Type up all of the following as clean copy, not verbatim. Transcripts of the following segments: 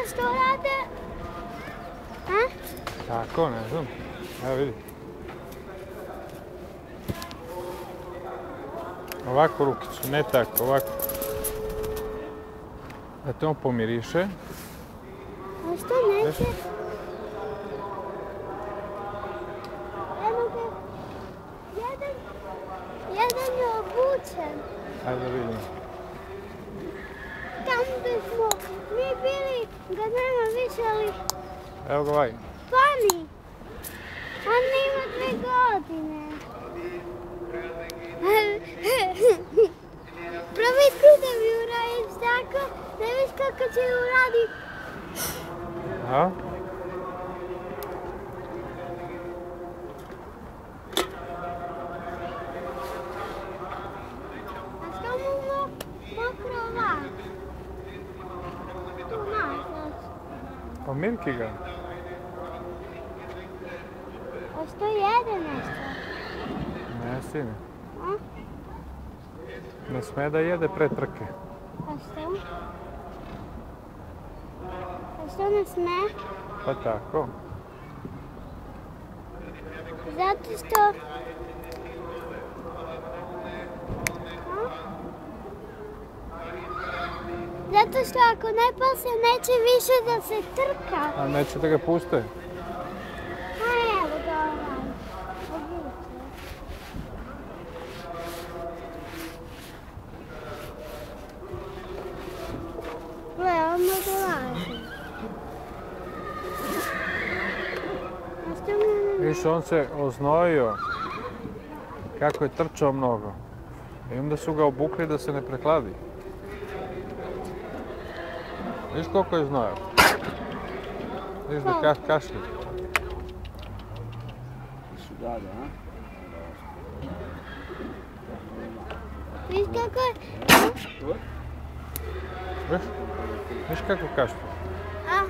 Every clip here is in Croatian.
što rade? A? Tako, ne znam. Evo vidi. Ovako rukicu, ne tako, ovako. Da te on pomiriše. A što neće? Evo ga, jedan je obučen. Ajde da vidimo. Tamo gdje smo mi bili, ga nema više, ali... Evo ga ovaj. Pani! On ima 2 godine. Prvi put da mi uradiš tako, ne viš kako će uraditi. A? A što mu mokro ovak? Tu naš. Pomirki ga. A što jede nešto? Ne, sine. A? Ne sme da jede pre trke. A što? A što ne sme? Pa tako. Zato što... A? Zato što ako ne pase neće više da se trka. A neće da ga puste. A evo ga ovaj. Obuče. Gle, odmah dolazi. A što mi ne... Viš, on se oznojio. Kako je trčao mnogo. I onda su ga obukli da se ne prehladi. Viš koliko je znojao? Viš da kašlje. Viš kako je... Viš? Viš kako kašlje? A?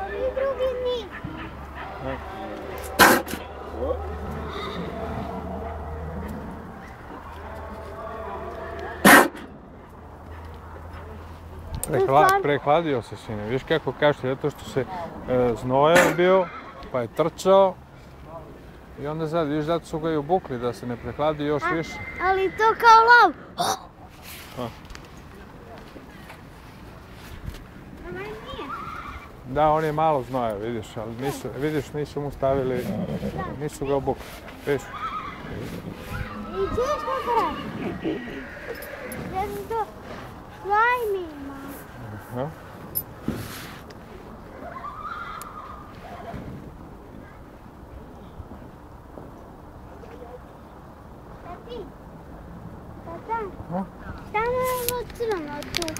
Ovi drugi ni. Prehladio se, sine. Viš kako kašlje, zato što se znojao bio, pa je trčao. I onda sad, viš, zato su ga i obukli, da se ne prehladi još više. Ali to kao lav. Ovaj nije. Da, on je malo znojao, vidiš, ali nisu mu stavili, nisu ga obukli. Viš? I čuješ kako radi? Zato to slajm ima. Aha. Tati, tata, šta nam je ovo crno tu?